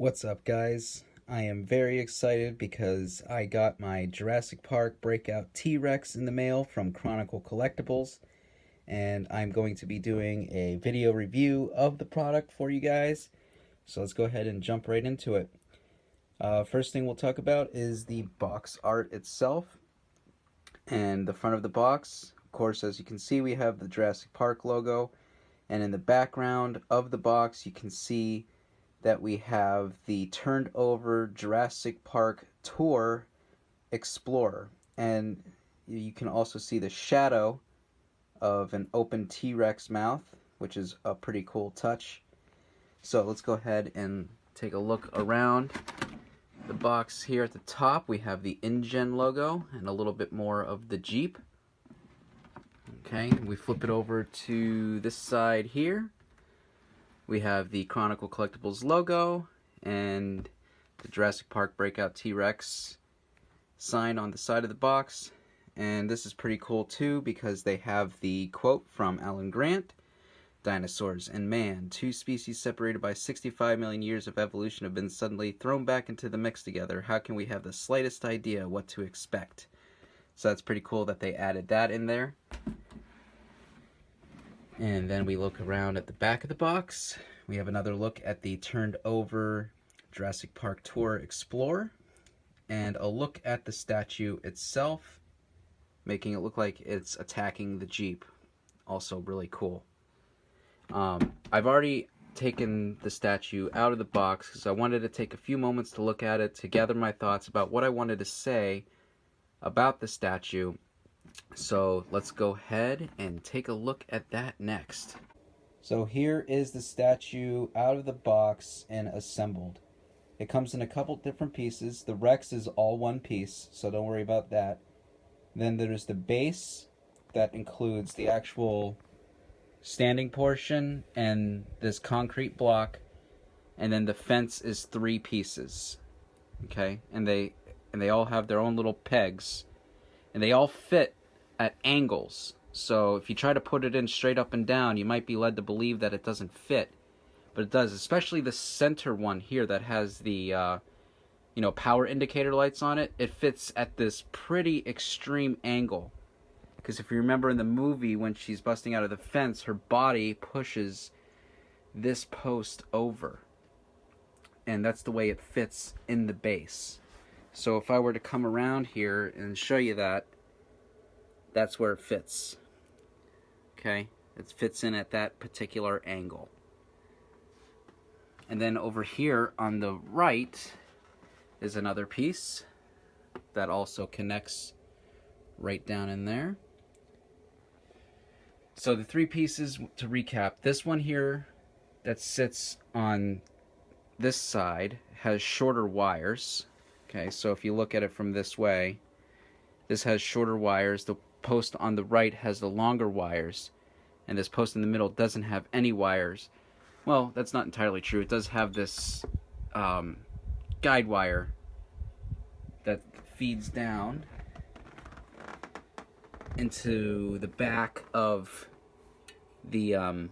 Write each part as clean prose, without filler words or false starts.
What's up, guys? I am very excited because I got my Jurassic Park Breakout T-Rex in the mail from Chronicle Collectibles, and I'm going to be doing a video review of the product for you guys. So let's go ahead and jump right into it. First thing we'll talk about is the box art itself. And the front of the box, of course, as you can see, we have the Jurassic Park logo, and in the background of the box you can see that we have the turned over Jurassic Park Tour Explorer, and you can also see the shadow of an open T-Rex mouth, which is a pretty cool touch. So let's go ahead and take a look around the box. Here at the top we have the InGen logo and a little bit more of the Jeep. Okay, we flip it over to this side here. We have the Chronicle Collectibles logo and the Jurassic Park Breakout T-Rex sign on the side of the box. And this is pretty cool too because they have the quote from Alan Grant: "Dinosaurs and man, two species separated by 65 million years of evolution, have been suddenly thrown back into the mix together. How can we have the slightest idea what to expect?" So that's pretty cool that they added that in there. And then we look around at the back of the box. We have another look at the turned over Jurassic Park Tour Explorer, and a look at the statue itself, making it look like it's attacking the Jeep. Also really cool. I've already taken the statue out of the box because I wanted to take a few moments to look at it, to gather my thoughts about what I wanted to say about the statue. So let's go ahead and take a look at that next. So here is the statue out of the box and assembled. It comes in a couple different pieces. The Rex is all one piece, so don't worry about that. Then there's the base that includes the actual standing portion and this concrete block, and then the fence is 3 pieces. Okay, and they all have their own little pegs, and they all fit at angles. So if you try to put it in straight up and down, you might be led to believe that it doesn't fit, but it does. Especially the center one here that has the power indicator lights on it. It fits at this pretty extreme angle, because if you remember in the movie when she's busting out of the fence, her body pushes this post over, and that's the way it fits in the base. So if I were to come around here and show you that, that's where it fits. Okay, it fits in at that particular angle. And then over here on the right is another piece that also connects right down in there. So the 3 pieces, to recap, this one here that sits on this side has shorter wires. Okay, so if you look at it from this way, this has shorter wires. The post on the right has the longer wires, and this post in the middle doesn't have any wires. Well, that's not entirely true. It does have this guide wire that feeds down into the back of the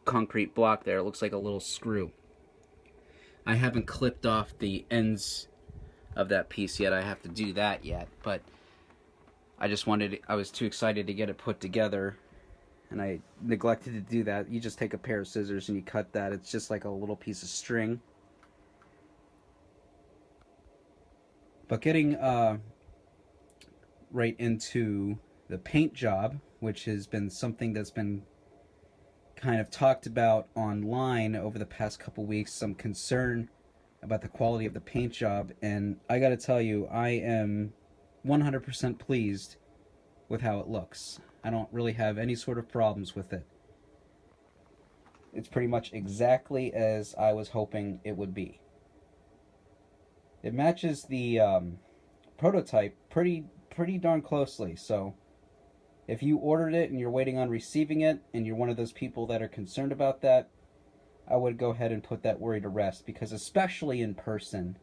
concrete block there. It looks like a little screw. I haven't clipped off the ends of that piece yet. I have to do that yet, but I was too excited to get it put together, and I neglected to do that. You just take a pair of scissors and you cut that. It's just like a little piece of string. But getting right into the paint job, which has been something that's been kind of talked about online over the past couple weeks, some concern about the quality of the paint job, and I gotta tell you, I am 100% pleased with how it looks. I don't really have any sort of problems with it. It's pretty much exactly as I was hoping it would be. It matches the prototype pretty darn closely, so if you ordered it and you're waiting on receiving it and you're one of those people that are concerned about that, I would go ahead and put that worry to rest, because especially in person,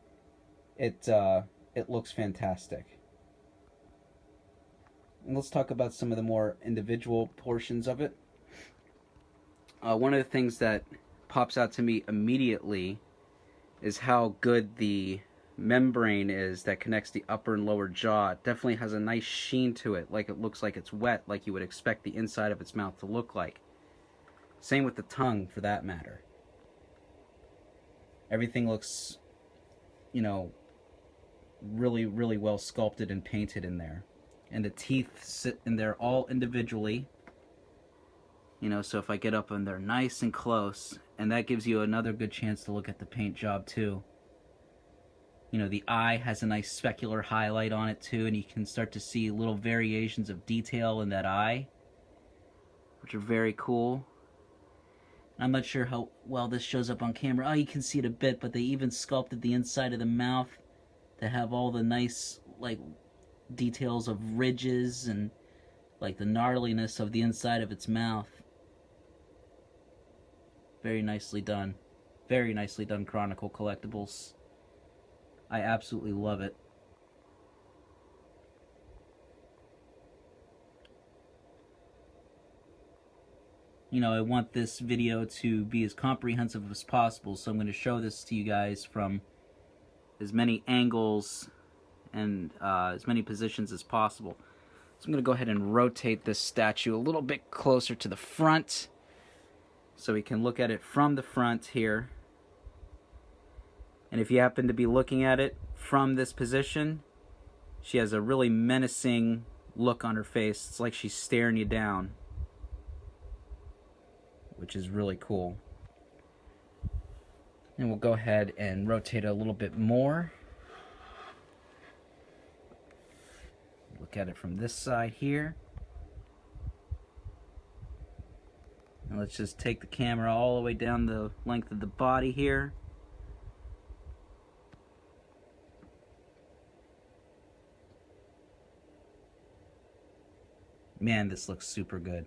it looks fantastic. And let's talk about some of the more individual portions of it. One of the things that pops out to me immediately is how good the membrane is that connects the upper and lower jaw. It definitely has a nice sheen to it, like it looks like it's wet, like you would expect the inside of its mouth to look like. Same with the tongue, for that matter. Everything looks, you know, really, really well sculpted and painted in there. And the teeth sit in there all individually. You know, so if I get up and they're nice and close, and that gives you another good chance to look at the paint job too. You know, the eye has a nice specular highlight on it too, and you can start to see little variations of detail in that eye, which are very cool. I'm not sure how well this shows up on camera. Oh, you can see it a bit, but they even sculpted the inside of the mouth to have all the nice, like, details of ridges and, like, the gnarliness of the inside of its mouth. Very nicely done. Very nicely done, Chronicle Collectibles. I absolutely love it. You know, I want this video to be as comprehensive as possible, so I'm going to show this to you guys from as many angles and as many positions as possible. So I'm going to go ahead and rotate this statue a little bit closer to the front so we can look at it from the front here. And if you happen to be looking at it from this position, she has a really menacing look on her face. It's like she's staring you down, which is really cool. And we'll go ahead and rotate it a little bit more. Look at it from this side here. And let's just take the camera all the way down the length of the body here. Man, this looks super good.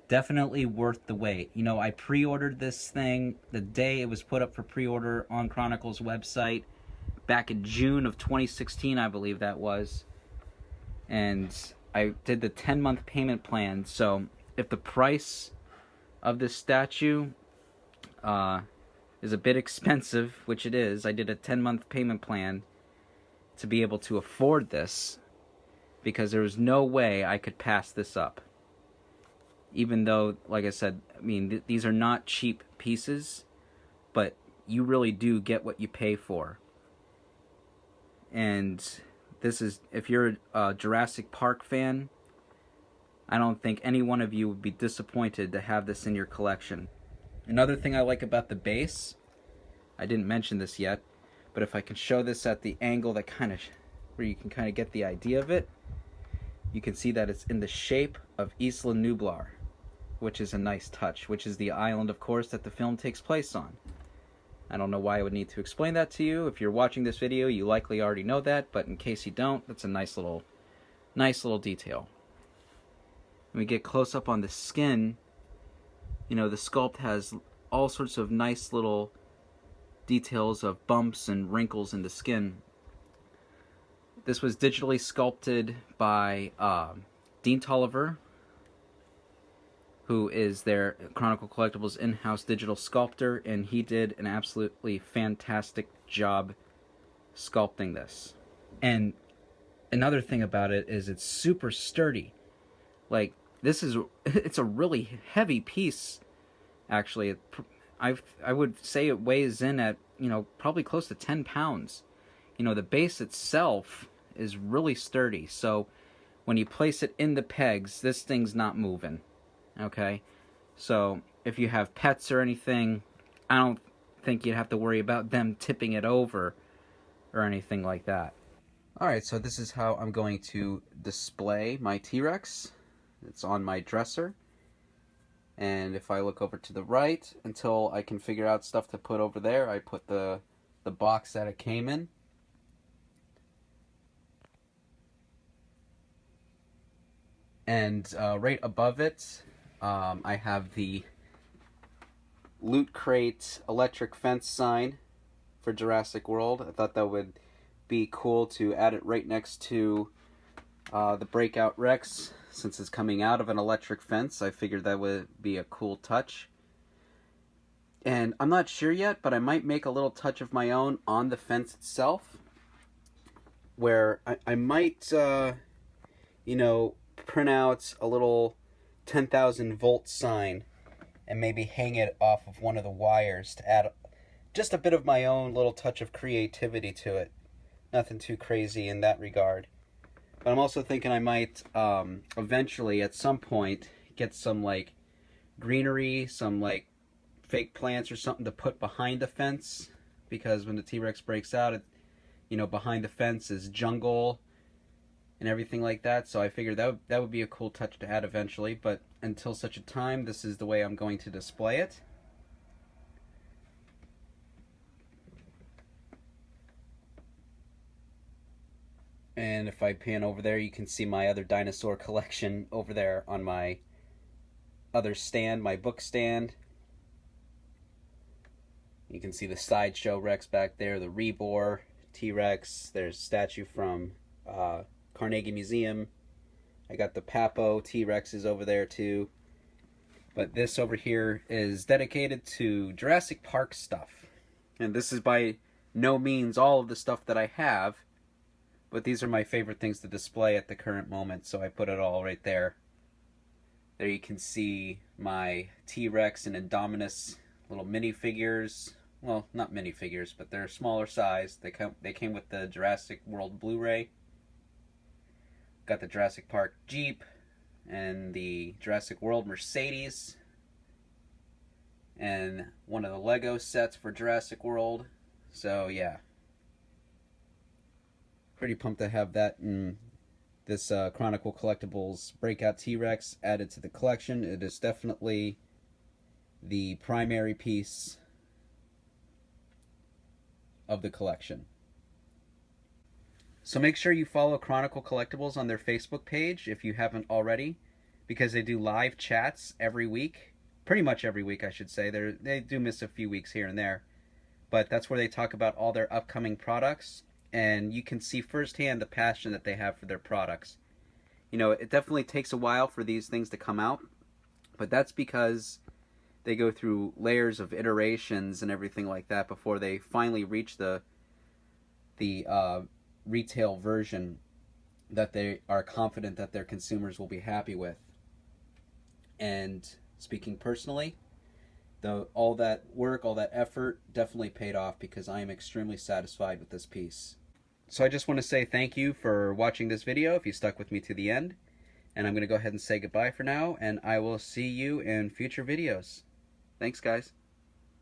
Definitely worth the wait. You know, I pre-ordered this thing the day it was put up for pre-order on Chronicle's website back in June of 2016, I believe that was. And I did the 10-month payment plan. So if the price of this statue is a bit expensive, which it is, I did a 10-month payment plan to be able to afford this, because there was no way I could pass this up. Even though, like I said, I mean, these are not cheap pieces, but you really do get what you pay for. And this is, if you're a Jurassic Park fan, I don't think any one of you would be disappointed to have this in your collection. Another thing I like about the base, I didn't mention this yet, but if I can show this at the angle that where you can kind of get the idea of it, you can see that it's in the shape of Isla Nublar, which is a nice touch, which is the island, of course, that the film takes place on. I don't know why I would need to explain that to you. If you're watching this video, you likely already know that, but in case you don't, that's a nice little detail. When we get close up on the skin, you know, the sculpt has all sorts of nice little details of bumps and wrinkles in the skin. This was digitally sculpted by Dean Tolliver, who is their Chronicle Collectibles in-house digital sculptor, and he did an absolutely fantastic job sculpting this. And another thing about it is it's super sturdy. Like, it's a really heavy piece, actually. I would say it weighs in at, you know, probably close to 10 pounds. You know, the base itself is really sturdy, so when you place it in the pegs, this thing's not moving. Okay? So if you have pets or anything, I don't think you'd have to worry about them tipping it over or anything like that. Alright, so this is how I'm going to display my T-Rex. It's on my dresser. And if I look over to the right, until I can figure out stuff to put over there, I put the box that it came in. And right above it, I have the Loot Crate electric fence sign for Jurassic World. I thought that would be cool to add it right next to the Breakout Rex. Since it's coming out of an electric fence, I figured that would be a cool touch. And I'm not sure yet, but I might make a little touch of my own on the fence itself, where I might, you know, print out a little 10,000 volt sign and maybe hang it off of one of the wires to add just a bit of my own little touch of creativity to it. Nothing too crazy in that regard. But I'm also thinking I might eventually, at some point, get some like greenery, some like fake plants or something to put behind the fence, because when the T-Rex breaks out, you know, behind the fence is jungle and everything like that. So I figured that would be a cool touch to add eventually. But until such a time, this is the way I'm going to display it. And if I pan over there, you can see my other dinosaur collection over there on my other stand, my book stand. You can see the Sideshow Rex back there, the Rebor T-Rex. There's a statue from Carnegie Museum. I got the Papo T-Rexes over there too. But this over here is dedicated to Jurassic Park stuff. And this is by no means all of the stuff that I have, but these are my favorite things to display at the current moment, so I put it all right there. There you can see my T-Rex and Indominus little minifigures. Well, not minifigures, but they're smaller size. They came with the Jurassic World Blu-ray. Got the Jurassic Park Jeep and the Jurassic World Mercedes and one of the Lego sets for Jurassic World. So yeah, pretty pumped to have that in this Chronicle Collectibles Breakout T-Rex added to the collection. It is definitely the primary piece of the collection. So make sure you follow Chronicle Collectibles on their Facebook page if you haven't already, because they do live chats every week. Pretty much every week, I should say. They do miss a few weeks here and there, but that's where they talk about all their upcoming products, and you can see firsthand the passion that they have for their products. You know, it definitely takes a while for these things to come out, but that's because they go through layers of iterations and everything like that before they finally reach the retail version that they are confident that their consumers will be happy with. And speaking personally, all that work, all that effort definitely paid off, because I am extremely satisfied with this piece. So I just want to say thank you for watching this video if you stuck with me to the end. And I'm going to go ahead and say goodbye for now, and I will see you in future videos. Thanks, guys.